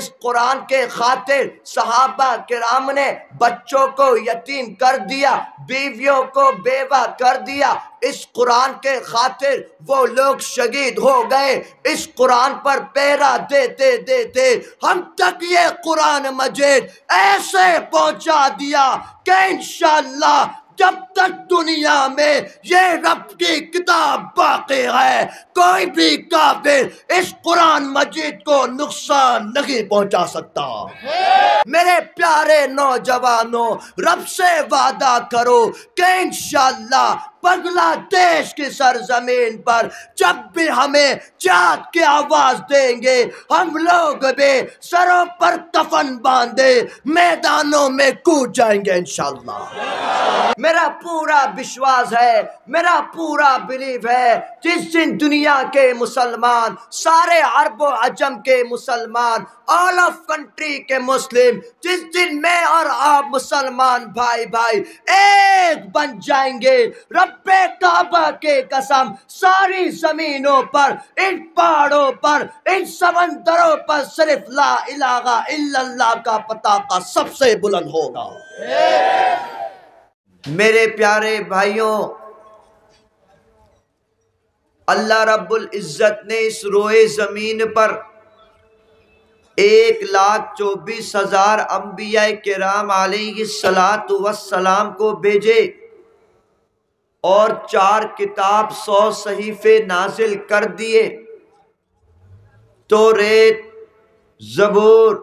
اس قرآن کے خاطر صحابہ کرام نے بچوں کو یتیم کر دیا، بیویوں کو بیوہ کر دیا، اس قرآن کے خاطر وہ لوگ شہید ہو گئے، اس قرآن پر پہرا دیتے دیتے ہم تک یہ قرآن مجید ایسے پہنچا دیا کہ انشاءاللہ جب تک دنیا میں یہ رب کی کتاب باقی ہے کوئی بھی کافر اس قرآن مجید کو نقصان نہیں پہنچا سکتا۔ میرے پیارے نوجوانوں، رب سے وعدہ کرو کہ انشاءاللہ بنگلہ دیش کی سرزمین پر جب بھی ہمیں جہاد کی آواز دیں گے ہم لوگ بھی سروں پر کفن باندھے میدانوں میں کود جائیں گے انشاءاللہ۔ میرا پورا وشواس ہے، میرا پورا بلیف ہے، جس دن دنیا کے مسلمان، سارے عرب و عجم کے مسلمان، آل آف کنٹری کے مسلم، جس دن میں اور آپ مسلمان بھائی بھائی ایک بن جائیں گے، رب کعبہ کے قسم ساری زمینوں پر، ان پہاڑوں پر، ان سمندروں پر صرف لا الہ الا اللہ کا پتاقہ سب سے بلند ہوگا۔ میرے پیارے بھائیوں، اللہ رب العزت نے اس روئے زمین پر 1,24,000 انبیاء کرام علیہ السلام کو بھیجے اور 4 کتاب 100 صحیفے نازل کر دیے، توریت، زبور،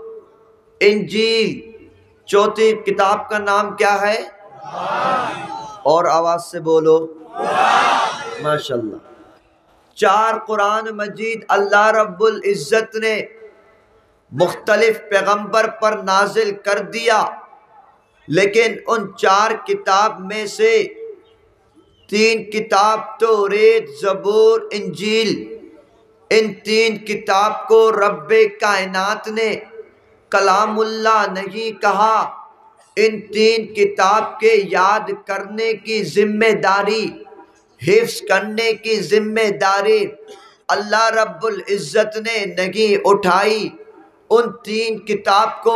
انجیل، چوتھی کتاب کا نام کیا ہے؟ اور آواز سے بولو ماشاءاللہ۔ 4 قرآن مجید اللہ رب العزت نے مختلف پیغمبر پر نازل کر دیا، لیکن ان 4 کتاب میں سے 3 کتاب توریت، زبور، انجیل، ان 3 کتاب کو رب کائنات نے کلام اللہ نہیں کہا۔ ان 3 کتاب کے یاد کرنے کی ذمہ داری، حفظ کرنے کی ذمہ داری اللہ رب العزت نے نہیں اٹھائی۔ ان 3 کتاب کو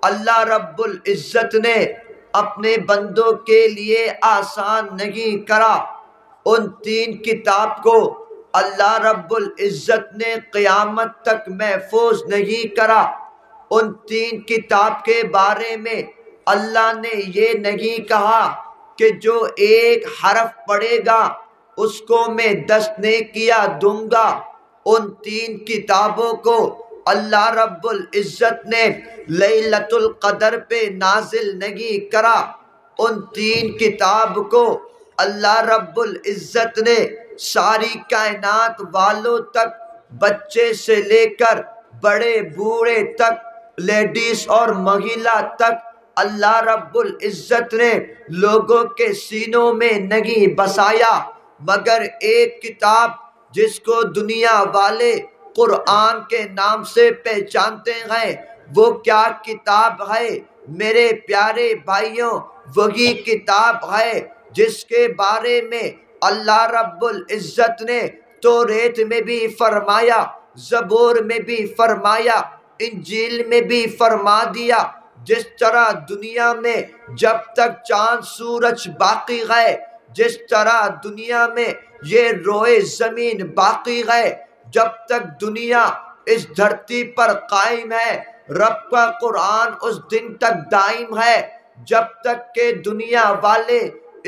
اللہ رب العزت نے اپنے بندوں کے لیے آسان نہیں کرا۔ ان 3 کتاب کو اللہ رب العزت نے قیامت تک محفوظ نہیں کرا۔ ان 3 کتاب کے بارے میں اللہ نے یہ نہیں کہا کہ جو ایک حرف پڑھے گا اس کو میں 10 نیکیاں دوں گا۔ ان 3 کتابوں کو اللہ رب العزت نے لیلۃ القدر پہ نازل نہیں کرا۔ ان 3 کتاب کو اللہ رب العزت نے ساری کائنات والوں تک، بچے سے لے کر بڑے بوڑھے تک، لیڈیز اور مہیلا تک، اللہ رب العزت نے لوگوں کے سینوں میں نہیں بسایا، مگر ایک کتاب جس کو دنیا والے قرآن کے نام سے پہچانتے ہیں۔ وہ کیا کتاب ہے میرے پیارے بھائیوں؟ وہی کتاب ہے جس کے بارے میں اللہ رب العزت نے توریت میں بھی فرمایا، زبور میں بھی فرمایا، انجیل میں بھی فرما دیا، جس طرح دنیا میں جب تک چاند سورج باقی ہے، جس طرح دنیا میں یہ روئے زمین باقی ہے، جب تک دنیا اس دھرتی پر قائم ہے، رب کا قرآن اس دن تک دائم ہے، جب تک کہ دنیا والے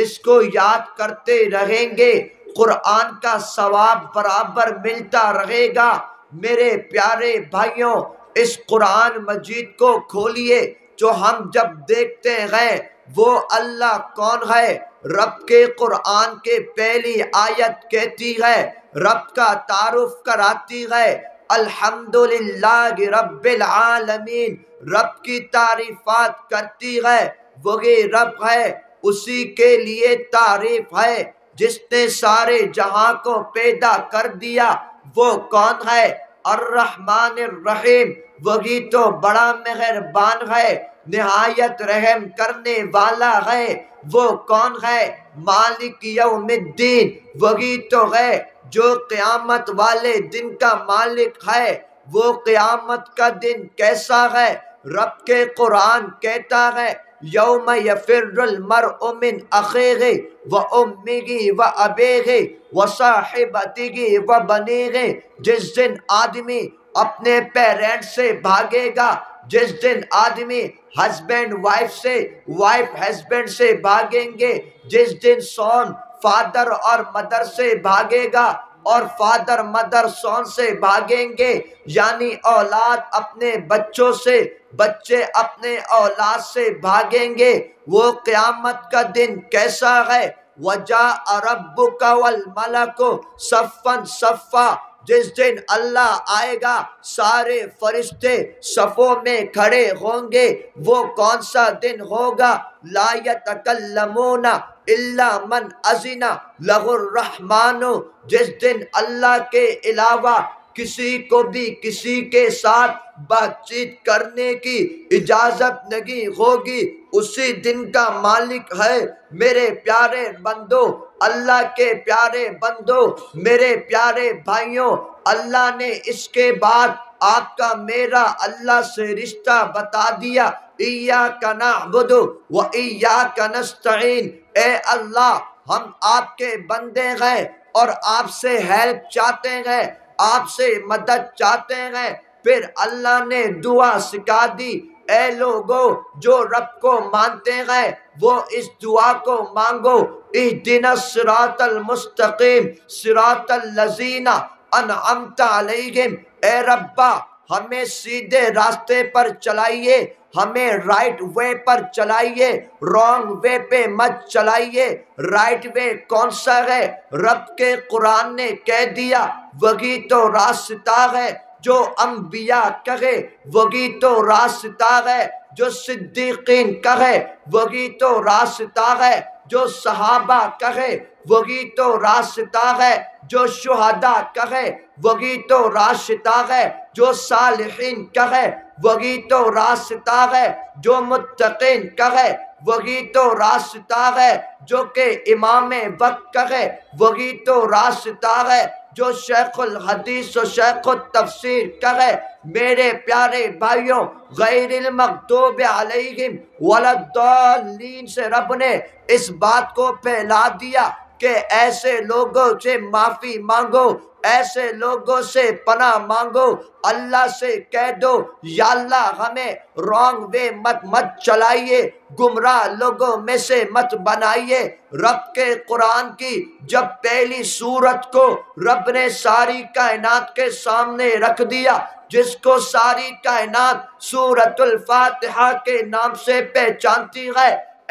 اس کو یاد کرتے رہیں گے قرآن کا ثواب برابر ملتا رہے گا۔ میرے پیارے بھائیوں، اس قرآن مجید کو کھولیے جو ہم جب دیکھتے ہیں وہ اللہ کون ہے۔ رب کے قرآن کے پہلی آیت کہتی ہے، رب کا تعارف کراتی ہے، الحمدللہ رب العالمین، رب کی تعریفات کرتی ہے، وہی رب ہے، اسی کے لیے تعریف ہے جس نے سارے جہاں کو پیدا کر دیا۔ وہ کون ہے؟ الرحمن الرحیم، وہی تو بڑا مہربان ہے، نہایت رحم کرنے والا ہے۔ وہ کون ہے؟ مالک یوم الدین، وہی تو ہے جو قیامت والے دن کا مالک ہے۔ وہ قیامت کا دن کیسا ہے؟ رب کے قرآن کہتا ہے یوم یفر المرء من اخیہ و امہ و ابیہ و صاحبتہ و بنیہ، جس دن آدمی اپنے پیرنٹس سے بھاگے گا، جس دن آدمی ہسبینڈ وائف سے، وائف ہسبینڈ سے بھاگیں گے، جس دن سون فادر اور مدر سے بھاگے گا اور فادر مدر سون سے بھاگیں گے، یعنی اولاد اپنے بچوں سے، بچے اپنے اولاد سے بھاگیں گے، وہ قیامت کا دن کیسا ہے؟ وَجَاءَ رَبُّكَ وَالْمَلَكُ صَفًّا صَفًّا، جس دن اللہ آئے گا سارے فرشتے صفوں میں کھڑے ہوں گے، وہ کون سا دن ہوگا؟ لا يتکلمون الا من اذن لہ الرحمن، جس دن اللہ کے علاوہ کسی کو بھی کسی کے ساتھ بات چیت کرنے کی اجازت نہیں ہوگی، اسی دن کا مالک ہے۔ میرے پیارے بندو، اللہ کے پیارے بندو، میرے پیارے بھائیوں، اللہ نے اس کے بعد آپ کا میرا اللہ سے رشتہ بتا دیا، ایاک نعبد و ایاک نستعین، اے اللہ ہم آپ کے بندے ہیں اور آپ سے ہیلپ چاہتے ہیں، آپ سے مدد چاہتے ہیں۔ پھر اللہ نے دعا سکھا دی، اے لوگو جو رب کو مانتے ہیں وہ اس دعا کو مانگو، اہدنا الصراط المستقیم صراط الذین انعمت علیہم، اے ربا ہمیں سیدھے راستے پر چلائیے، ہمیں رائٹ وے پر چلائیے، رانگ وے پہ مت چلائیے۔ رائٹ وے کون سا ہے؟ رب کے قرآن نے کہہ دیا وہی تو راستہ ہے جو انبیاء کہے، وہی تو راستہ ہے جو صدیقین کہے، وہی تو راستہ ہے جو صحابہ کہے، وہی تو راستہ ہے جو شہداء کہے، وہی تو راستہ ہے جو صالحین کہے، وہی تو راستہ ہے جو متقین کہے، وہی تو راستہ ہے جو کہ امام وقت کہے، وہی تو راستہ ہے جو شیخ الحدیث و شیخ التفسیر کہے۔ میرے پیارے بھائیوں، غیر المغضوب علیہم ولا الضالین سے رب نے اس بات کو پھیلا دیا کہ ایسے لوگوں سے معافی مانگو، ایسے لوگوں سے پناہ مانگو، اللہ سے کہہ دو یا اللہ ہمیں رانگ وے مت چلائیے، گمراہ لوگوں میں سے مت بنائیے۔ رب کے قرآن کی جب پہلی سورت کو رب نے ساری کائنات کے سامنے رکھ دیا، جس کو ساری کائنات سورت الفاتحہ کے نام سے پہچانتی ہے،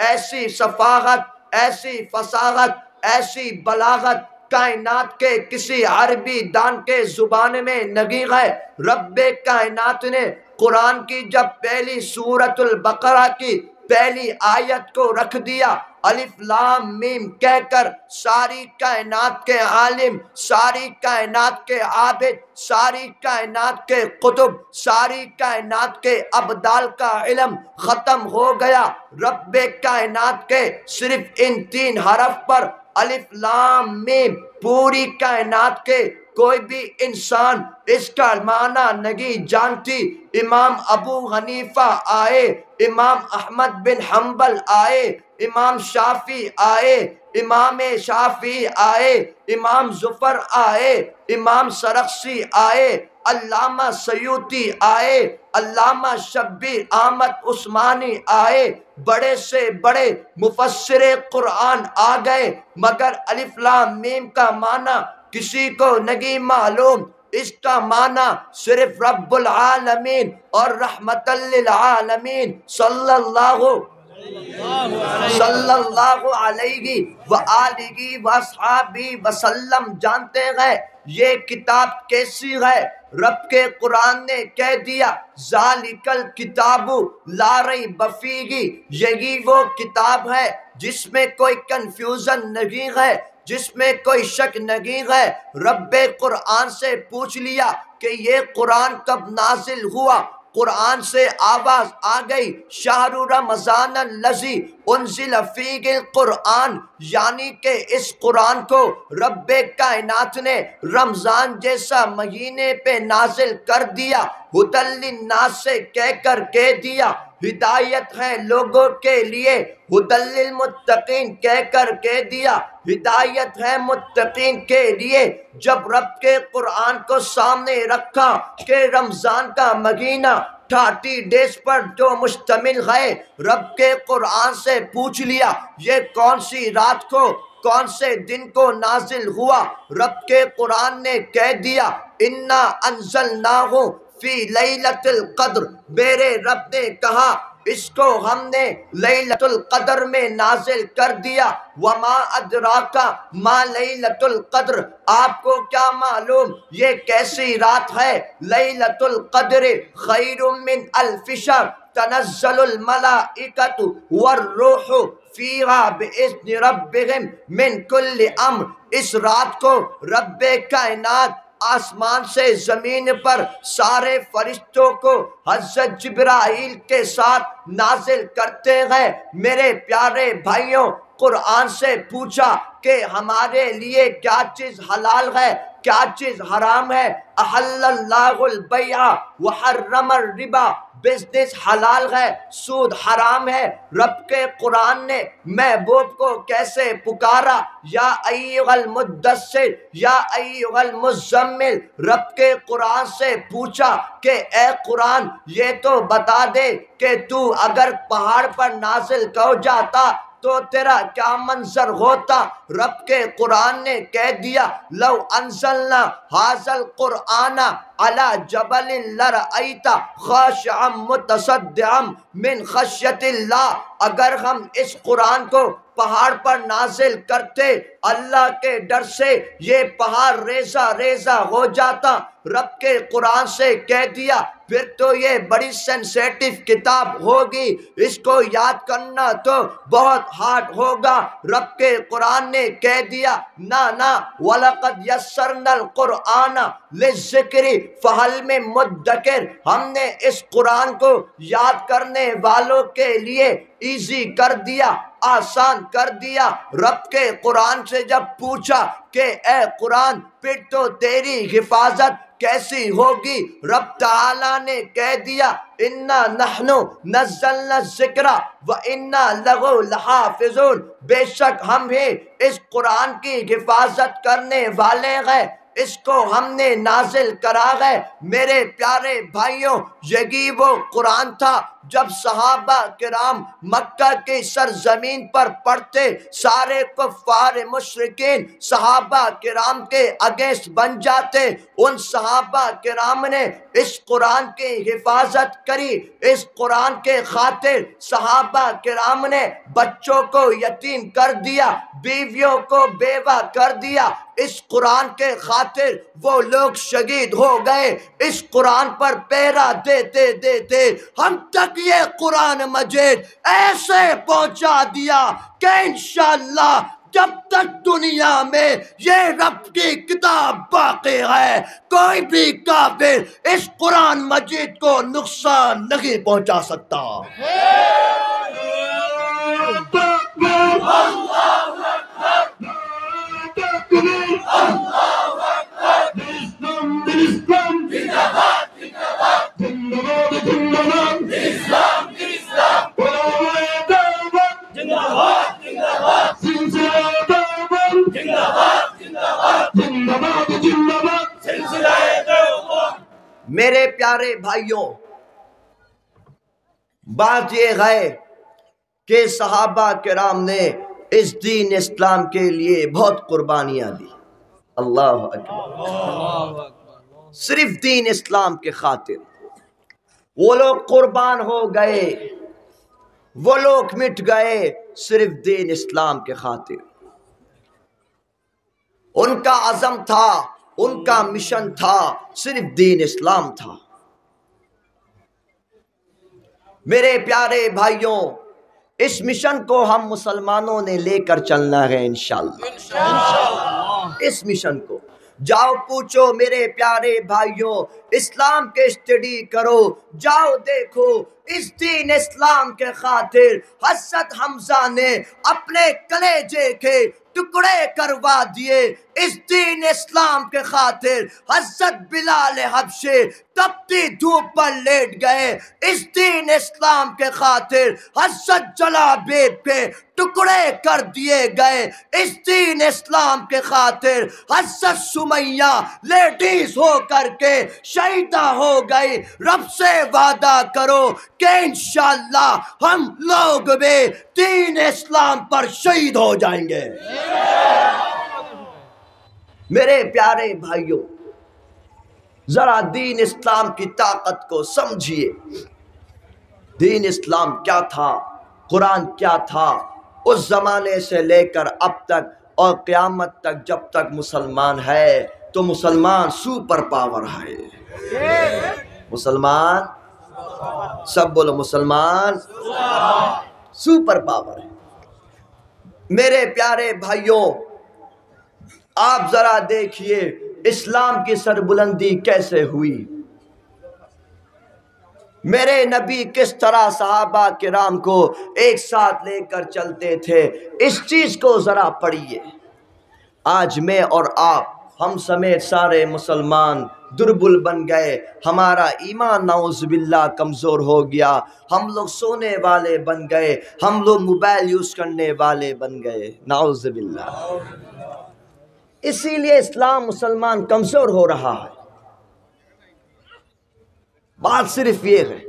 ایسی صفاحت، ایسی فصاحت، ایسی بلاغت کائنات کے کسی عربی دان کے زبان میں نہیں ہے۔ رب کائنات نے قرآن کی جب پہلی سورت البقرہ کی پہلی آیت کو رکھ دیا، الف لام میم کہہ کر ساری کائنات کے عالم، ساری کائنات کے عابد، ساری کائنات کے قطب، ساری کائنات کے ابدال کا علم ختم ہو گیا۔ رب کائنات کے صرف ان 3 حرف پر الف لام میم، پوری کائنات کے کوئی بھی انسان اس کا معنی نہیں جانتی۔ امام ابو حنیفہ آئے، امام احمد بن حنبل آئے، امام شافعی آئے، امام شافعی آئے، امام ظفر آئے، امام سرخسی آئے، علامہ سیوطی آئے، علامہ شبیر احمد عثمانی آئے، بڑے سے بڑے مفسر قرآن آ گئے، مگر الف لام میم کا معنی کسی کو نہیں معلوم۔ اس کا معنی صرف رب العالمین اور رحمت للعالمین صلی اللہ علیہ وآلہ وصحابہ وسلم جانتے ہیں۔ یہ کتاب کیسی ہے؟ رب کے قرآن نے کہہ دیا ذالک الکتاب لا ریب فیہ، یہی وہ کتاب ہے جس میں کوئی کنفیوژن نہیں ہے، جس میں کوئی شک نہیں ہے۔ رب قرآن سے پوچھ لیا کہ یہ قرآن کب نازل ہوا؟ قرآن سے آواز آ گئی، شہر رمضان الذی انزل فیہ القرآن، یعنی کہ اس قرآن کو رب کائنات نے رمضان جیسا مہینے پہ نازل کر دیا، ھدی للناس سے کہہ کر کہہ دیا، ہدایت ہے لوگوں کے لیے، ھدی للمتقین کہہ کر کہہ دیا، ہدایت ہے متقین کے لیے۔ جب رب کے قرآن کو سامنے رکھا کہ رمضان کا مہینہ 30 ڈیز پر جو مشتمل ہے، رب کے قرآن سے پوچھ لیا یہ کون سی رات کو کون سے دن کو نازل ہوا؟ رب کے قرآن نے کہہ دیا انا انزلناہ فی لیلۃ القدر، میرے رب نے کہا اس کو ہم نے لیلۃ القدر میں نازل کر دیا۔ وما ادراک ما لیلۃ القدر، آپ کو کیا معلوم یہ کیسی رات ہے؟ لیلۃ القدر خیر من الف شہر، تنزل الملائکۃ والروح فیہا باذن ربہم من کل امر، اس رات کو رب کائنات آسمان سے زمین پر سارے فرشتوں کو حضرت جبرائیل کے ساتھ نازل کرتے ہیں۔ میرے پیارے بھائیوں، قرآن سے پوچھا کہ ہمارے لیے کیا چیز حلال ہے، کیا چیز حرام ہے؟ احل اللہ البیع وحرم الربا، بزنس حلال ہے، سود حرام ہے۔ رب کے قرآن نے محبوب کو کیسے پکارا؟ یا ایھا المدثر، یا ایھا المزمل، رب کے قرآن سے پوچھا کہ اے قرآن یہ تو بتا دے کہ تو اگر پہاڑ پر نازل ہو جاتا تو تیرا کیا منظر ہوتا؟ رب کے قرآن نے کہہ دیا لو انزلنا ھذا القرآن علی جبل لرأیت خاشعا متصدعا من خشیۃ اللہ، اگر ہم اس قرآن کو پہاڑ پر نازل کرتے اللہ کے ڈر سے یہ پہاڑ ریزہ ریزہ ہو جاتا۔ رب کے قرآن سے کہہ دیا پھر تو یہ بڑی سینسیٹیو کتاب ہوگی، اس کو یاد کرنا تو بہت ہارڈ ہوگا۔ رب کے قرآن نے کہہ دیا نا وَلَقَدْ يَسَّرْنَا الْقُرْآنَ لِلذِّكْرِ فَهَلْ مِن مُدَّكِرٍ، ہم نے اس قرآن کو یاد کرنے والوں کے لیے ایزی کر دیا، آسان کر دیا۔ رب کے قرآن سے جب پوچھا کہ اے قرآن پھر تو تیری حفاظت کیسی ہوگی؟ رب تعالیٰ نے کہہ دیا انا نحن نزلنا الذکر وانا لہ لحافظون، بے شک ہم ہی اس قرآن کی حفاظت کرنے والے ہیں، اس کو ہم نے نازل کرا ہے۔ میرے پیارے بھائیوں، یہی وہ قرآن تھا جب صحابہ کرام مکہ کی سرزمین پر پڑھتے، سارے کفار مشرکین صحابہ کرام کے اگینسٹ بن جاتے۔ ان صحابہ کرام نے اس قرآن کی حفاظت کری، اس قرآن کے خاطر صحابہ کرام نے بچوں کو یتیم کر دیا، بیویوں کو بیوہ کر دیا، اس قرآن کے خاطر وہ لوگ شہید ہو گئے۔ اس قرآن پر پہرا دیتے دیتے ہم تک یہ قرآن مجید ایسے پہنچا دیا کہ انشاءاللہ جب تک دنیا میں یہ رب کی کتاب باقی ہے کوئی بھی کافر اس قرآن مجید کو نقصان نہیں پہنچا سکتا۔ میرے پیارے بھائیوں، بات یہ ہے کہ صحابہ کرام نے اس دین اسلام کے لیے بہت قربانیاں دی۔ اللہ اکبر، صرف دین اسلام کے خاطر وہ لوگ قربان ہو گئے، وہ لوگ مٹ گئے صرف دین اسلام کے خاطر۔ ان کا عزم تھا، ان کا مشن تھا، صرف دین اسلام تھا۔ میرے پیارے بھائیوں، اس مشن کو ہم مسلمانوں نے لے کر چلنا ہے انشاءاللہ۔ اس مشن کو جاؤ پوچھو میرے پیارے بھائیوں، اسلام کے اسٹڈی کرو، جاؤ دیکھو اس دین اسلام کے خاطر حضرت حمزہ نے اپنے کلیجے کے ٹکڑے کروا دیے، اس دین اسلام کے خاطر حضرت بلال حبشی تپتی دھوپ پر لیٹ گئے، اس دین اسلام کے خاطر حضرت جلابیب کے ٹکڑے کر دیے گئے، اس دین اسلام کے خاطر حضرت سمیہ لیڈیز ہو کر کے شہیدہ ہو گئی۔ رب سے وعدہ کرو کہ انشاءاللہ ہم لوگ بھی دین اسلام پر شہید ہو جائیں گے۔ میرے پیارے بھائیوں، ذرا دین اسلام کی طاقت کو سمجھیے۔ دین اسلام کیا تھا، قرآن کیا تھا، اس زمانے سے لے کر اب تک اور قیامت تک جب تک مسلمان ہے تو مسلمان سپر پاور ہے۔ مسلمان، سب بولو مسلمان سپر پاور ہے۔ میرے پیارے بھائیوں، آپ ذرا دیکھیے اسلام کی سربلندی کیسے ہوئی۔ میرے نبی کس طرح صحابہ کرام کو ایک ساتھ لے کر چلتے تھے، اس چیز کو ذرا پڑھیے۔ آج میں اور آپ، ہم سمیت سارے مسلمان دربل بن گئے، ہمارا ایمان نعوذ باللہ کمزور ہو گیا، ہم لوگ سونے والے بن گئے، ہم لوگ موبائل یوز کرنے والے بن گئے، نعوذ باللہ۔ اسی لیے اسلام مسلمان کمزور ہو رہا ہے۔ بات صرف یہ ہے،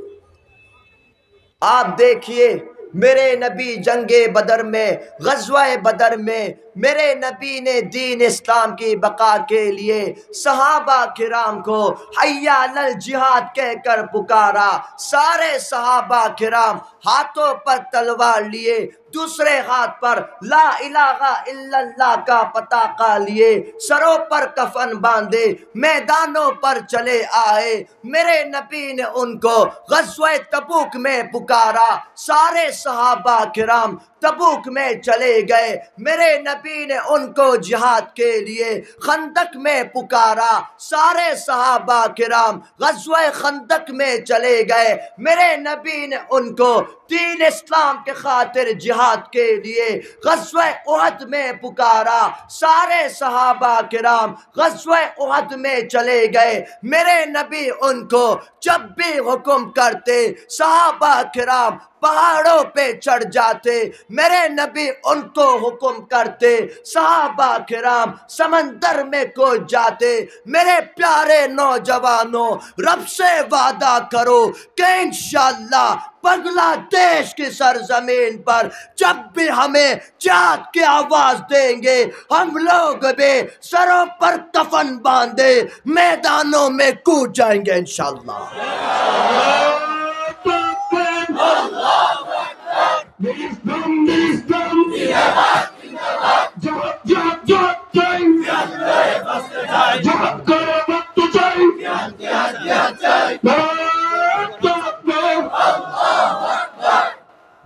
آپ دیکھیے میرے نبی جنگ بدر میں، غزوہ بدر میں میرے نبی نے دین اسلام کی بقا کے لیے صحابہ کرام کو حی علی الجہاد کہہ کر پکارا۔ سارے صحابہ کرام ہاتھوں پر تلوار لیے، دوسرے ہاتھ پر لا الہ الا اللہ کا پتاقہ لیے، سروں پر کفن باندھے میدانوں پر چلے آئے۔ میرے نبی نے ان کو غزوہ تبوک میں پکارا، سارے صحابہ کرام تبوک میں چلے گئے۔ میرے نبی نے ان کو جہاد کے لیے خندق میں پکارا، سارے صحابہ کرام غزوہ خندق میں چلے گئے۔ میرے نبی نے ان کو دین اسلام کے خاطر جہاد کے لیے غزوہ احد میں پکارا، سارے صحابہ کرام غزوہ احد میں چلے گئے۔ میرے نبی ان کو جب بھی حکم کرتے صحابہ کرام پہاڑوں پہ چڑھ جاتے، میرے نبی ان کو حکم کرتے صحابہ کرام سمندر میں کود جاتے۔ میرے پیارے نوجوانوں، رب سے وعدہ کرو کہ انشاءاللہ بنگلہ دیش کی سرزمین پر جب بھی ہمیں جہاد کی آواز دیں گے، ہم لوگ بھی سروں پر کفن باندھے میدانوں میں کود جائیں گے انشاءاللہ۔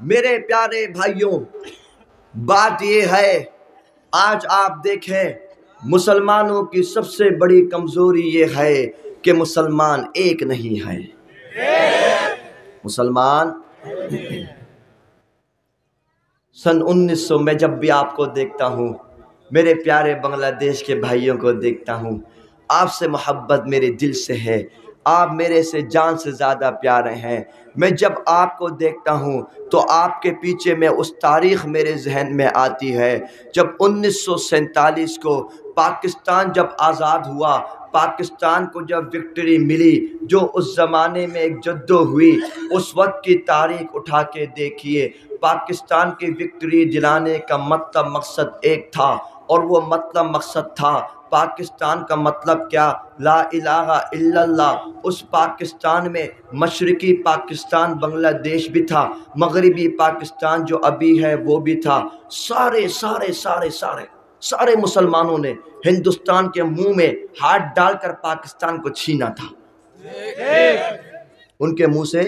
میرے پیارے بھائیوں، بات یہ ہے، آج آپ دیکھیں مسلمانوں کی سب سے بڑی کمزوری یہ ہے کہ مسلمان ایک نہیں ہے۔ مسلمان سن 1900 میں جب بھی آپ کو دیکھتا ہوں، میرے پیارے بنگلہ دیش کے بھائیوں کو دیکھتا ہوں، آپ سے محبت میرے دل سے ہے، آپ میرے سے جان سے زیادہ پیارے ہیں۔ میں جب آپ کو دیکھتا ہوں تو آپ کے پیچھے میں اس تاریخ میرے ذہن میں آتی ہے جب 1947 کو پاکستان جب آزاد ہوا، پاکستان کو جب وکٹری ملی، جو اس زمانے میں ایک جدو ہوئی، اس وقت کی تاریخ اٹھا کے دیکھیے۔ پاکستان کی وکٹری دلانے کا مطلب مقصد ایک تھا، اور وہ مطلب مقصد تھا پاکستان کا مطلب کیا؟ لا الہ الا اللہ۔ اس پاکستان میں مشرقی پاکستان بنگلہ دیش بھی تھا، مغربی پاکستان جو ابھی ہے وہ بھی تھا۔ سارے مسلمانوں نے ہندوستان کے منہ میں ہاتھ ڈال کر پاکستان کو چھینا تھا، ان کے منہ سے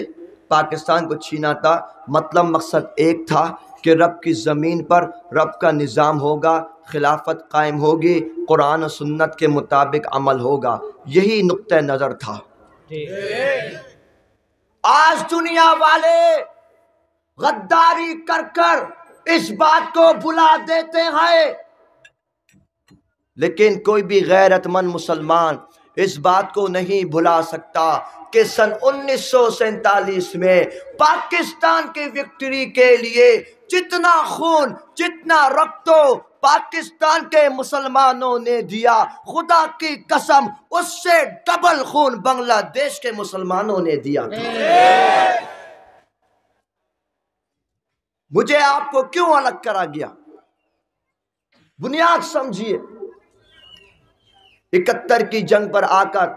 پاکستان کو چھینا تھا۔ مطلب مقصد ایک تھا کہ رب کی زمین پر رب کا نظام ہوگا، خلافت قائم ہوگی، قرآن و سنت کے مطابق عمل ہوگا، یہی نقطہ نظر تھا۔ آج دنیا والے غداری کر کر اس بات کو بھلا دیتے ہیں، لیکن کوئی بھی غیرت مند مسلمان اس بات کو نہیں بھلا سکتا کہ سن 1947 میں پاکستان کی وکٹری کے لیے جتنا خون، جتنا رکت پاکستان کے مسلمانوں نے دیا، خدا کی قسم اس سے ڈبل خون بنگلہ دیش کے مسلمانوں نے دیا تھا۔ مجھے آپ کو کیوں الگ کرا گیا؟ بنیاد سمجھیے، 71 کی جنگ پر آ کر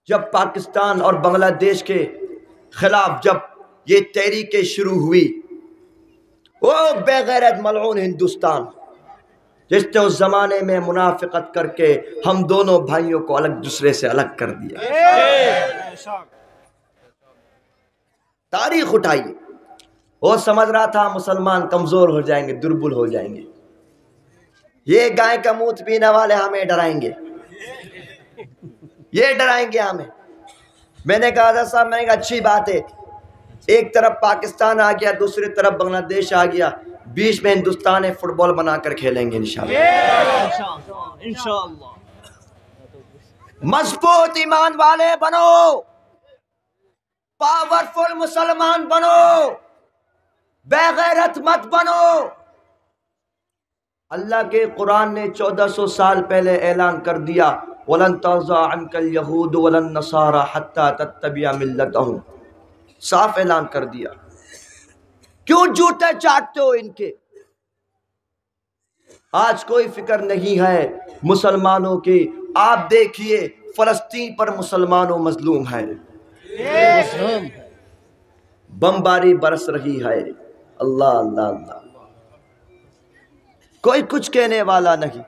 جب پاکستان اور بنگلہ دیش کے خلاف جب یہ تحریکیں شروع ہوئی، وہ بے غیرت ملعون ہندوستان جس نے اس زمانے میں منافقت کر کے ہم دونوں بھائیوں کو الگ دوسرے سے الگ کر دیا۔ تاریخ اٹھائیے، وہ سمجھ رہا تھا مسلمان کمزور ہو جائیں گے، دربل ہو جائیں گے، یہ گائے کا موت پینے والے ہمیں ڈرائیں گے، یہ ڈرائیں گے ہمیں۔ میں نے کہا صاحب، میں نے کہا اچھی بات ہے، ایک طرف پاکستان آ گیا، دوسری طرف بنگلہ دیش آ گیا، بیچ میں ہندوستان ہے، فٹ بال بنا کر کھیلیں گے انشاءاللہ۔ مضبوط ایمان والے بنو، پاورفل مسلمان بنو، بے غیرت مت بنو۔ اللہ کے قرآن نے 1400 سال پہلے اعلان کر دیا، وَلَن تَرْضَىٰ عَنْكَ الْيَهُودُ وَلَا النَّصَارَىٰ حَتَّىٰ تَتَّبِعَ مِلَّتَهُمْ، صاف اعلان کر دیا۔ کیوں جوتے چاٹتے ہو ان کے؟ آج کوئی فکر نہیں ہے مسلمانوں کی۔ آپ دیکھیے فلسطین پر مسلمانوں مظلوم ہے، بمباری برس رہی ہے، اللہ اللہ اللہ، کوئی کچھ کہنے والا نہیں۔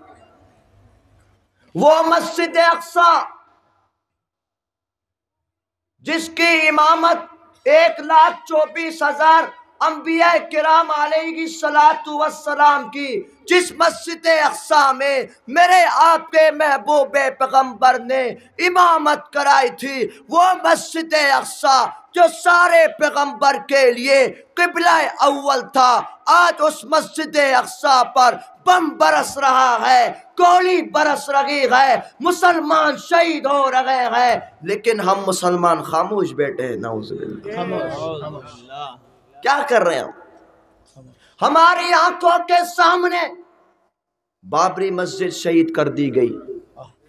وہ مسجد اقصی جس کی امامت 1,24,000 انبیاء کرام علیہ السلام کی، جس مسجد اقصی میں میرے آپ کے محبوب پیغمبر نے امامت کرائی تھی، وہ مسجد اقصی جو سارے پیغمبر کے لیے قبلہ اول تھا، آج اس مسجد اقصی پر بم برس رہا ہے، گولی برس رہی ہے، مسلمان شہید ہو رہے ہیں، لیکن ہم مسلمان خاموش بیٹھے ہیں۔ نعوذ باللہ، کیا کر رہے ہیں؟ ہماری آنکھوں کے سامنے بابری مسجد شہید کر دی گئی،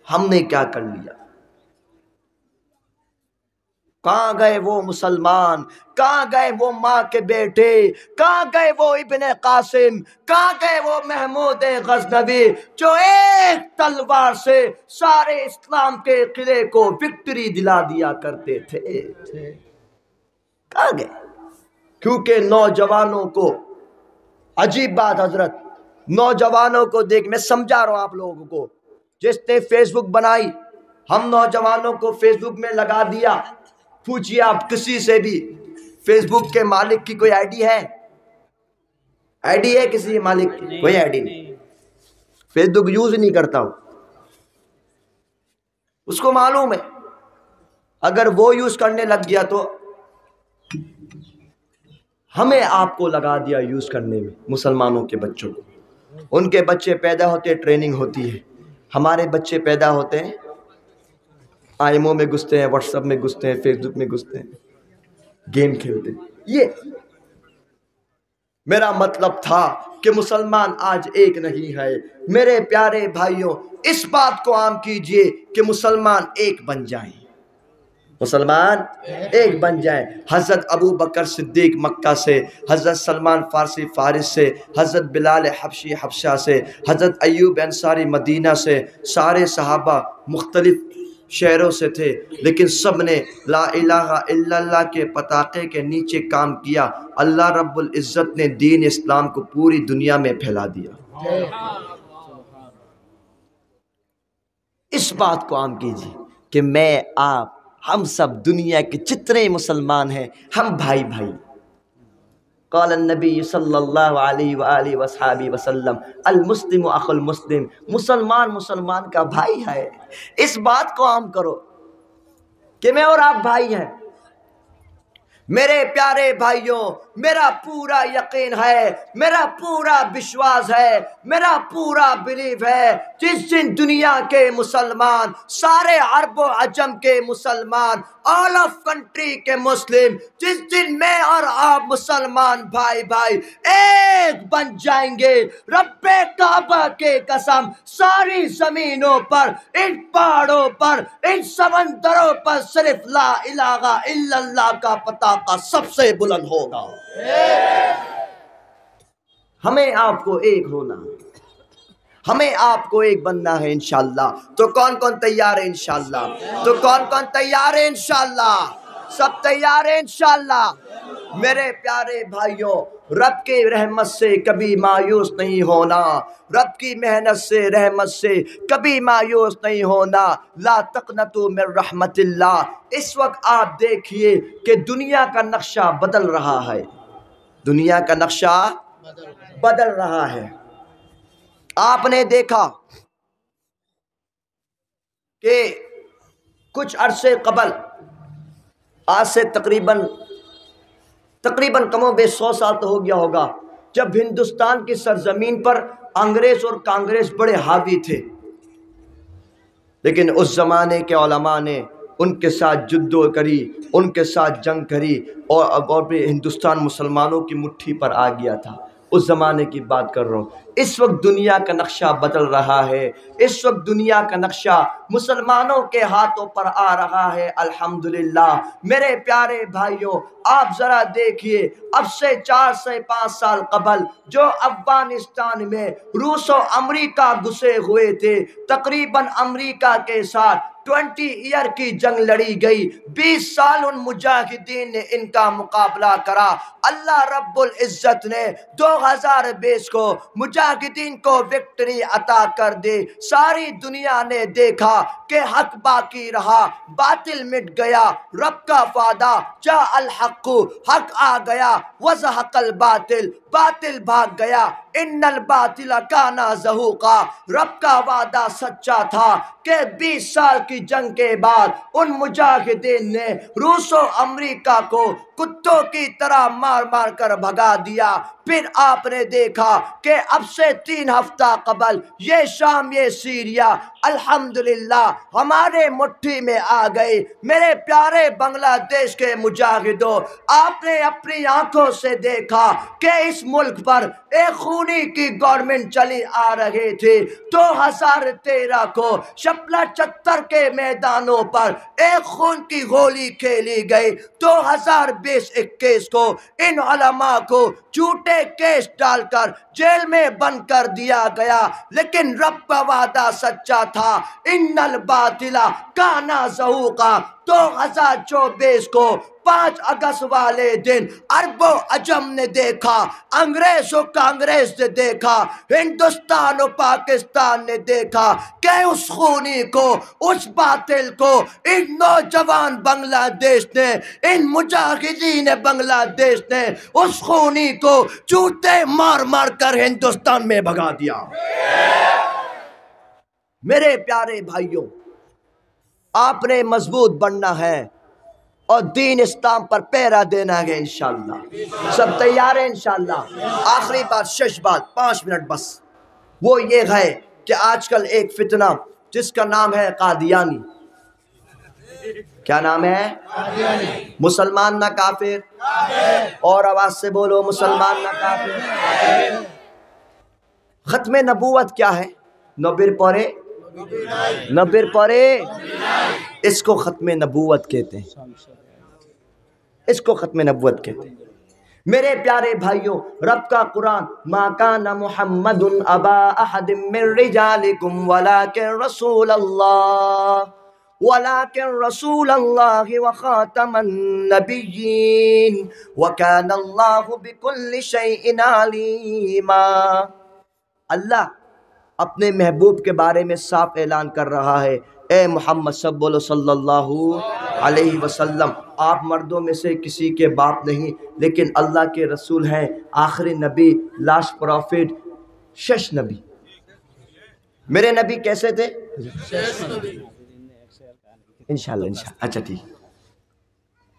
ہم نے کیا کر لیا؟ کہاں گئے وہ مسلمان؟ کہاں گئے وہ ماں کے بیٹے؟ کہاں گئے وہ ابن قاسم؟ کہاں گئے وہ محمود غزنوی جو ایک تلوار سے سارے اسلام کے قلعے کو وکٹری دلا دیا کرتے تھے؟ کہاں گئے؟ کیونکہ نوجوانوں کو، عجیب بات حضرت، نوجوانوں کو دیکھ، میں سمجھا رہا ہوں آپ لوگوں کو، جس نے فیس بک بنائی، ہم نوجوانوں کو فیس بک میں لگا دیا۔ پوچھئے آپ کسی سے بھی، فیس بک کے مالک کی کوئی آئی ڈی ہے؟ آئی ڈی ہے کسی مالک کی؟ کوئی آئی ڈی نہیں، فیس بک یوز نہیں کرتا ہوں۔ اس کو معلوم ہے اگر وہ یوز کرنے لگ گیا تو ہمیں آپ کو لگا دیا یوز کرنے میں، مسلمانوں کے بچوں کو۔ ان کے بچے پیدا ہوتے ٹریننگ ہوتی ہے، ہمارے بچے پیدا ہوتے ہیں آئی ایم او میں گھستے ہیں، واٹس ایپ میں گھستے ہیں، فیس بک میں گھستے ہیں، گیم کھیلتے ہیں۔ یہ میرا مطلب تھا کہ مسلمان آج ایک نہیں ہے۔ میرے پیارے بھائیوں، اس بات کو عام کیجئے کہ مسلمان ایک بن جائیں، مسلمان ایک بن جائیں۔ حضرت ابو بکر صدیق مکہ سے، حضرت سلمان فارسی فارس سے، حضرت بلال حبشی حبشہ سے، حضرت ایوب انصاری مدینہ سے، سارے صحابہ مختلف شہروں سے تھے، لیکن سب نے لا الہ الا اللہ کے پتاقے کے نیچے کام کیا۔ اللہ رب العزت نے دین اسلام کو پوری دنیا میں پھیلا دیا۔ اس بات کو عام کیجیے کہ میں، آپ، ہم سب دنیا کے جتنے مسلمان ہیں، ہم بھائی بھائی۔ قال النبی صلی اللہ علیہ وآلہ وصحبہ وسلم المسلم اخو المسلم، مسلمان مسلمان کا بھائی ہے۔ اس بات کو عام کرو۔ کہ میں اور آپ بھائی ہیں۔ میرے پیارے بھائیوں، میرا پورا یقین ہے، میرا پورا وشواس ہے، میرا پورا بلیف ہے، جس دن دنیا کے مسلمان، سارے عرب و عجم کے مسلمان، آل آف کنٹری کے مسلم، جس دن میں اور آپ مسلمان بھائی بھائی ایک بن جائیں گے، رب کعبہ کے قسم ساری زمینوں پر، ان پہاڑوں پر، ان سمندروں پر صرف لا الہ الا اللہ کا پتاخہ سب سے بلند ہوگا۔ ہمیں آپ کو ایک ہونا، ہمیں آپ کو ایک بننا ہے انشاءاللہ۔ تو کون کون تیار ہے انشاءاللہ؟ تو کون کون تیار ہے انشاءاللہ؟ سب تیار ہے انشاءاللہ؟ میرے پیارے بھائیوں، رب کی رحمت سے کبھی مایوس نہیں ہونا، رب کی محنت سے، رحمت سے کبھی مایوس نہیں ہونا۔ لا تقنطوا من رحمت اللہ۔ اس وقت آپ دیکھیے کہ دنیا کا نقشہ بدل رہا ہے، دنیا کا نقشہ بدل رہا ہے۔ آپ نے دیکھا کہ کچھ عرصے قبل، آج سے تقریباً کم و بیش 100 سال تو ہو گیا ہوگا، جب ہندوستان کی سرزمین پر انگریز اور کانگریس بڑے حاوی تھے، لیکن اس زمانے کے علماء نے ان کے ساتھ جدو کری، ان کے ساتھ جنگ کری، اور بھی ہندوستان مسلمانوں کی مٹھی پر آ گیا تھا۔ اس زمانے کی بات کر رہا ہوں۔ اس وقت دنیا کا نقشہ بدل رہا ہے، اس وقت دنیا کا نقشہ مسلمانوں کے ہاتھوں پر آ رہا ہے، الحمدللہ۔ میرے پیارے بھائیوں، آپ ذرا دیکھیے، اب سے 4 سے 5 سال قبل جو افغانستان میں روس و امریکہ گھسے ہوئے تھے، تقریباً امریکہ کے ساتھ 20 ایئر کی جنگ لڑی گئی، 20 سال ان مجاہدین نے ان کا مقابلہ کرا۔ اللہ رب العزت نے 2020 کو مجاہدین کو وکٹری عطا کر دی۔ ساری دنیا نے دیکھا کہ حق باقی رہا، باطل مٹ گیا۔ رب کا وعدہ جاء الحق، حق آ گیا، وزہق الباطل، باطل بھاگ گیا، ان الباطل کان زہوقا۔ رب کا وعدہ سچا تھا کہ 20 سال کی جنگ کے بعد ان مجاہدین نے روس و امریکہ کو کتوں کی طرح مار مار کر بھگا دیا۔ پھر آپ نے دیکھا کہ اب سے 3 ہفتہ قبل یہ شام، یہ سیریا الحمدللہ ہمارے مٹھی میں آ گئی۔ میرے پیارے بنگلہ دیش کے مجاہدوں، آپ نے اپنی آنکھوں سے دیکھا کہ اس ملک پر ایک خونی کی گورنمنٹ چلی آ رہی تھی۔ 2013 کو شپلا چتر کے میدانوں پر ایک خون کی گولی کھیلی گئی۔ 2020-21 کو ان علماء کو جھوٹے کیس ڈال کر جیل میں بند کر دیا گیا، لیکن رب کا وعدہ سچا تھا، ان الباطل کان زہوقا۔ 2024 کو 5 اگست والے دن عرب و عجم نے دیکھا، انگریز و کانگریس نے دیکھا، ہندوستان و پاکستان نے دیکھا کہ اس خونی کو، اس باطل کو ان نوجوان بنگلہ دیش نے، ان مجاہدین بنگلہ دیش نے اس خونی کو جوتے مار مار کر ہندوستان میں بھگا دیا۔ میرے پیارے بھائیوں، آپ نے مضبوط بننا ہے اور دین اسلام پر پہرا دینا ہے انشاءاللہ۔ سب تیار ہیں انشاءاللہ؟ آخری بات، 6 بات، 5 منٹ بس، وہ یہ ہے کہ آج کل ایک فتنہ جس کا نام ہے قادیانی۔ کیا نام ہے؟ مسلمان نہ کافر، اور آواز سے بولو، مسلمان نہ کافر۔ ختم نبوت کیا ہے؟ نبیر پڑے، اس کو ختم نبوت کہتے ہیں، اس کو ختم نبوت کہتے ہیں۔ میرے پیارے بھائیوں، رب کا قرآن، ما کان محمد ابا احد من رجالکم ولکن رسول اللہ وخاتم النبیین وکان اللہ بکل شیء علیما۔ اللہ اپنے محبوب کے بارے میں صاف اعلان کر رہا ہے، اے محمد سب بولو صلی اللہ علیہ وسلم، آپ مردوں میں سے کسی کے باپ نہیں، لیکن اللہ کے رسول ہیں، آخری نبی، لاسٹ پروفٹ، شش نبی۔ میرے نبی کیسے تھے؟ انشاءاللہ انشاءاللہ. اچھا ٹھیک.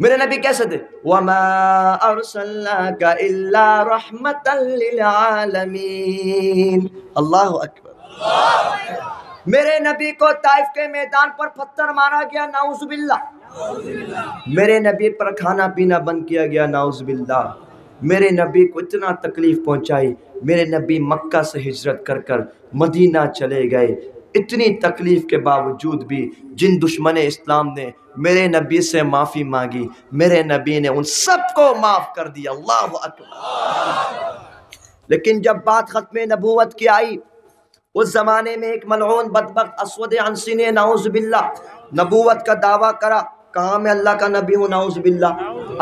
میرے نبی کیسے تھے؟ وَمَا أَرْسَلْنَاكَ إِلَّا رَحْمَةً لِلْعَالَمِينَ. اللہ اکبر. میرے نبی کو طائف کے میدان پر پتھر مارا گیا، نعوذ باللہ. میرے نبی پر کھانا پینا بند کیا گیا، نعوذ باللہ. میرے نبی کو اتنا تکلیف پہنچائی. میرے نبی مکہ سے ہجرت کر کر مدینہ چلے گئے. اتنی تکلیف کے باوجود بھی جن دشمن اسلام نے میرے نبی سے معافی مانگی، میرے نبی نے ان سب کو معاف کر دیا. اللہ اکبر. لیکن جب بات ختم نبوت کی آئی، اس زمانے میں ایک ملعون بدبخت اسود عنسی نے نعوذ باللہ نبوت کا دعویٰ کرا. کہاں میں اللہ کا نبی ہوں، نعوذ باللہ.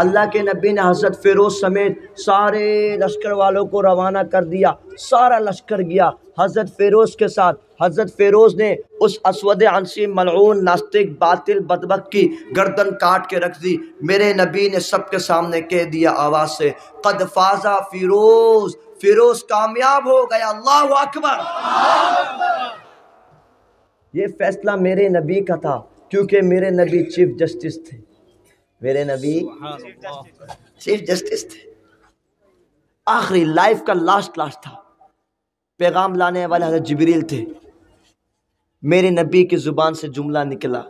اللہ کے نبی نے حضرت فیروز سمیت سارے لشکر والوں کو روانہ کر دیا. سارا لشکر گیا حضرت فیروز کے ساتھ. حضرت فیروز نے اس اسود عنسی ملعون ناستک باطل بدبخت کی گردن کاٹ کے رکھ دی. میرے نبی نے سب کے سامنے کہہ دیا آواز سے، قد فازا فیروز، فیروز کامیاب ہو گیا. اللہ اکبر. یہ فیصلہ میرے نبی کا تھا، کیونکہ میرے نبی چیف جسٹس تھے. میرے نبی چیف جسٹس تھے. آخری لائف کا لاسٹ تھا. پیغام لانے والے حضرت جبریل تھے. میرے نبی کی زبان سے جملہ نکلا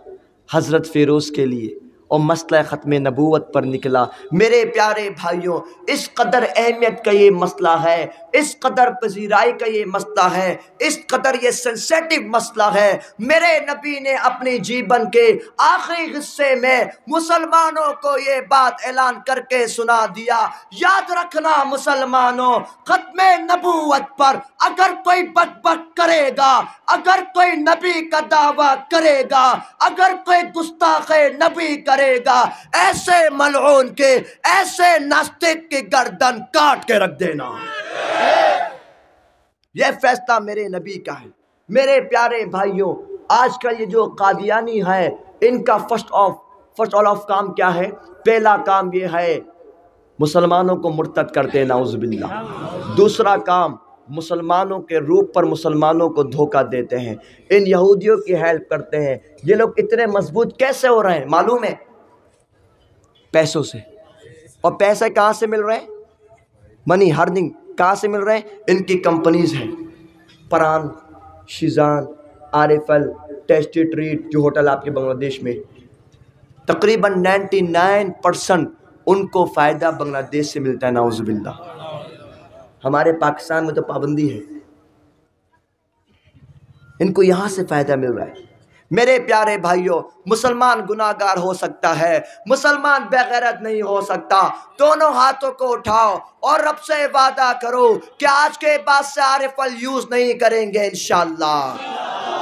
حضرت فیروز کے لیے، اور مسئلہ ختم نبوت پر نکلا. میرے پیارے بھائیوں، اس قدر اہمیت کا یہ مسئلہ ہے، اس قدر پذیرائی کا یہ مسئلہ ہے، اس قدر یہ سینسیٹیو مسئلہ ہے. میرے نبی نے اپنی جیون کے آخری حصے میں مسلمانوں کو یہ بات اعلان کر کے سنا دیا. یاد رکھنا مسلمانوں، ختم نبوت پر اگر کوئی بک کرے گا، اگر کوئی نبی کا دعویٰ کرے گا، اگر کوئی گستاخ نبی کرے گا، ایسے ملعون کے، ایسے ناستک کی گردن کاٹ کے رکھ دینا. یہ فیصلہ میرے نبی کا ہے. میرے پیارے بھائیوں، آج کل یہ جو قادیانی ہے، ان کا فرسٹ آف کام کیا ہے؟ پہلا کام یہ ہے مسلمانوں کو مرتد کرتے ہیں، نعوذ باللہ. دوسرا کام مسلمانوں کے روپ پر مسلمانوں کو دھوکہ دیتے ہیں. ان یہودیوں کی ہیلپ کرتے ہیں. یہ لوگ اتنے مضبوط کیسے ہو رہے ہیں معلوم ہے؟ پیسوں سے. اور پیسے کہاں سے مل رہے ہیں؟ منی ہرننگ کہاں سے مل رہے ہیں؟ ان کی کمپنیز ہیں. پران، شیزان، آرفل، ٹیسٹی ٹریٹ، جو ہوٹل آپ کے بنگلہ دیش میں، تقریباً 99% ان کو فائدہ بنگلہ دیش سے ملتا ہے، نعوذ باللہ. ہمارے پاکستان میں تو پابندی ہے، ان کو یہاں سے فائدہ مل رہا ہے. میرے پیارے بھائیوں، مسلمان گناہگار ہو سکتا ہے، مسلمان بے غیرت نہیں ہو سکتا. دونوں ہاتھوں کو اٹھاؤ اور رب سے وعدہ کرو کہ آج کے بعد سے آرفل یوز نہیں کریں گے انشاءاللہ،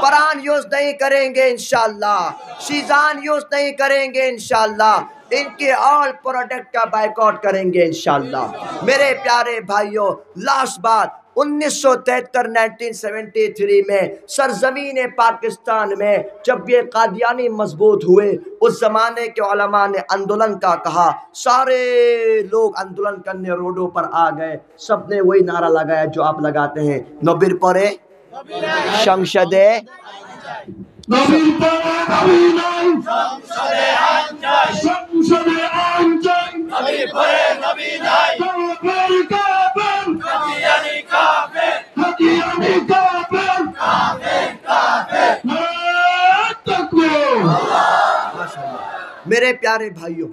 پران یوز نہیں کریں گے انشاءاللہ، شیزان یوز نہیں کریں گے انشاءاللہ، ان کے آل پروڈکٹ کا بائیکاٹ کریں گے انشاءاللہ. میرے پیارے بھائیوں، لاسٹ بات، 1973 میں سرزمین پاکستان میں جب یہ قادیانی مضبوط ہوئے، اس زمانے کے علماء نے اندولن کا کہا. سارے لوگ اندولن کرنے روڈوں پر آ گئے. سب نے وہی نعرہ لگایا جو آپ لگاتے ہیں، نبیر پرے সংসদে নবীর পরে নবী নাই সংসদে আইন চাই সংসদে আইন চাই নবীর পরে নবী নাই কাফের কাফের কাদিয়ানি কাফের কাদিয়ানি কাফের কাফের কাফের তাকবীর মাশাআল্লাহ. میرے پیارے بھائیوں،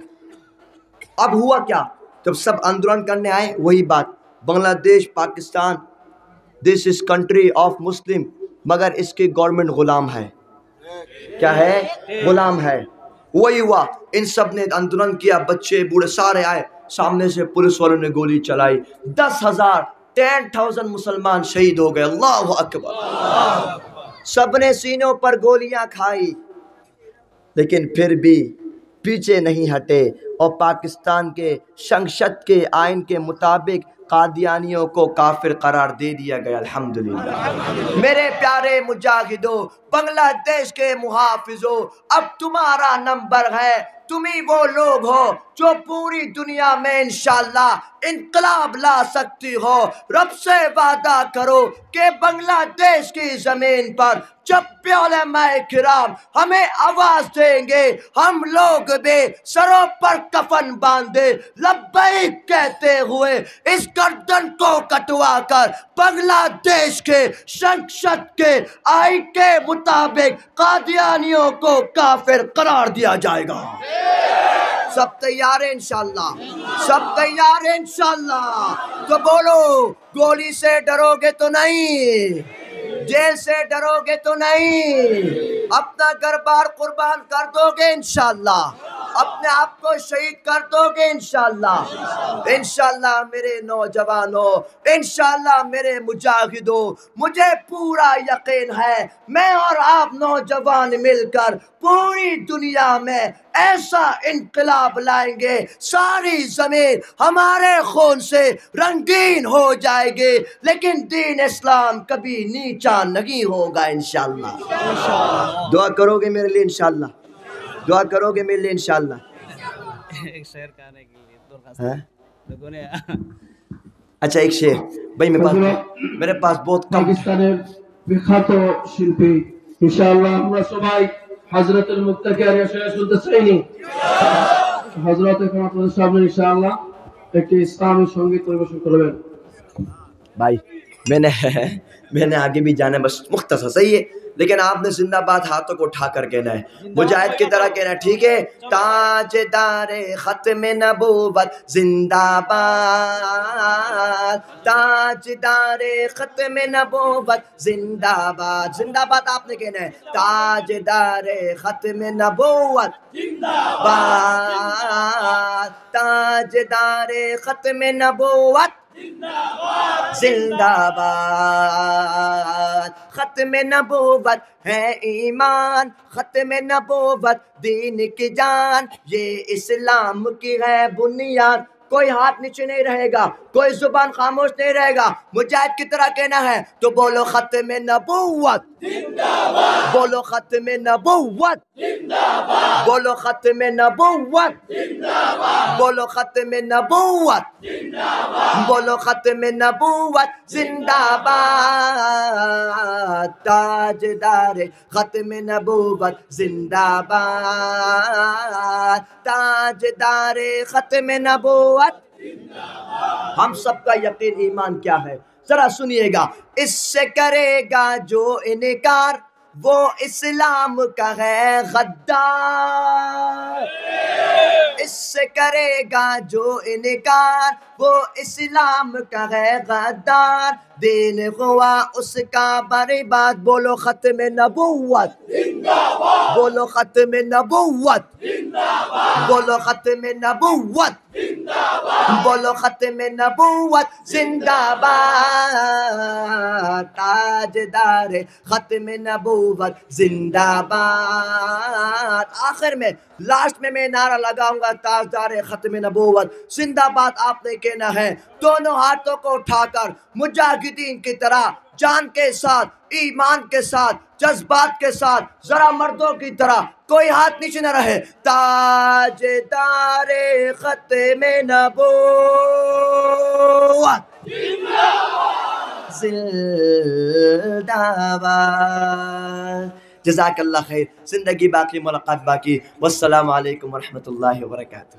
اب ہوا کیا؟ جب سب آندولن کرنے آئے، وہی بات، بنگلہ دیش، پاکستان، دس از کنٹری آف مسلم، مگر اس کی گورنمنٹ غلام ہے. کیا ہے؟ غلام ہے. وہی ہوا، ان سب نے آندولن کیا، بچے بوڑھے سارے آئے. سامنے سے پولیس والوں نے گولی چلائی. 10,000 مسلمان شہید ہو گئے. اللہ اکبر. سب نے سینوں پر گولیاں کھائی، لیکن پھر بھی پیچھے نہیں ہٹے، اور پاکستان کے سنسد کے آئین کے مطابق قادیانیوں کو کافر قرار دے دیا گیا. الحمدللہ. میرے پیارے مجاہدوں، بنگلہ دیش کے محافظوں، اب تمہارا نمبر ہے. تم ہی وہ لوگ ہو جو پوری دنیا میں انشاءاللہ انقلاب لا سکتی ہو۔ رب سے وعدہ کرو کہ بنگلہ دیش کی زمین پر جب بھی علماء کرام ہمیں آواز دیں گے، ہم لوگ بھی سروں پر کفن باندھے لبیک کہتے ہوئے اس گردن کو کٹوا کر بنگلہ دیش کے سنسد کے آئین کے مطابق قادیانیوں کو کافر قرار دیا جائے گا۔ سب تیار ہیں انشاءاللہ؟ سب تیار ہیں انشاءاللہ؟ تو بولو، گولی سے ڈرو گے تو نہیں، جیل سے ڈرو گے تو نہیں، اپنا گھر بار قربان کر دو گے انشاءاللہ، اپنے آپ کو شہید کر دو گے انشاءاللہ۔ انشاءاللہ میرے نوجوانوں، انشاءاللہ میرے مجاہدوں، مجھے پورا یقین ہے میں اور آپ نوجوان مل کر پوری دنیا میں ایسا انقلاب لائیں گے، ساری زمین ہمارے خون سے رنگین ہو جائے گی، لیکن دین اسلام کبھی نیچا نہیں ہوگا انشاءاللہ۔ دعا کرو گے میرے لیے انشاءاللہ؟ دعا کرو گے میرے لیے انشاءاللہ؟ ایک شعر کہنے کے لیے درخواست ہاں؟ لوگوں نے اچھا ایک شعر بھائی، میرے پاس بہت کم পাকিস্তানের বিখ্যাত শিল্পী ইনশাআল্লাহ আমরা সবাই হযরতুল মুত্তাকিয়ার শেষ শুনতে চাইনি। হযরত এখন আপনাদের সামনে ইনশাআল্লাহ একটি ইসলামী সঙ্গীত পরিবেশন করবেন। بھائی میں نے آگے بھی جانا ہے، بس مختصر صحیح ہے، لیکن آپ نے زندہ باد ہاتھوں کو اٹھا کر کہنا ہے، مجاہد کی طرح کہنا ہے، ٹھیک ہے؟ تاجدار ختم نبوت زندہ باد، تاجدار ختم نبوت زندہ باد، زندہ باد آپ نے کہنا ہے، تاجدار ختم نبوت زندہ باد، تاجدار ختم نبوت زندہ باد، ختم نبوت ہے ایمان، ختم نبوت دین کی جان، یہ اسلام کی ہے بنیاد، کوئی ہاتھ نیچے نہیں رہے گا، کوئی زبان خاموش نہیں رہے گا، مجاہد کی طرح کہنا ہے تو بولو ختم نبوت زندہ باد، بولو ختم نبوت زندہ باد، بولو ختم نبوت زندہ باد، بولو ختم نبوت زندہ باد، بولو ختم نبوت زندہ باد، تاجدار ختم نبوت زندہ باد، تاجدار ختم نبوت۔ ہم سب کا یقین ایمان کیا ہے ذرا سنیے گا، اس سے کرے گا جو انکار وہ اسلام کا ہے غدار، اس سے کرے گا جو انکار وہ اسلام کا ہے غدار، دین ہوا اس کا برباد، بولو ختم نبوت زندہ باد، بولو ختم نبوت زندہ باد، بولو ختم نبوت زندہ باد، بولو ختم نبوت زندہ باد، تاجدار ختم نبوت زندہ باد۔ آخر میں لاسٹ میں نعرہ لگاؤں گا، تاجدار ختم نبوت زندہ باد آپ نے کہنا ہے، دونوں ہاتھوں کو اٹھا کر مجاہدین کی طرح جان کے ساتھ، ایمان کے ساتھ، جذبات کے ساتھ، ذرا مردوں کی طرح کوئی ہاتھ نیچے نہ رہے، تاجدار ختم نبوت زندہ باد۔ جزاک اللہ خیر، زندگی باقی ملاقات باقی، والسلام علیکم ورحمۃ اللہ وبرکاتہ۔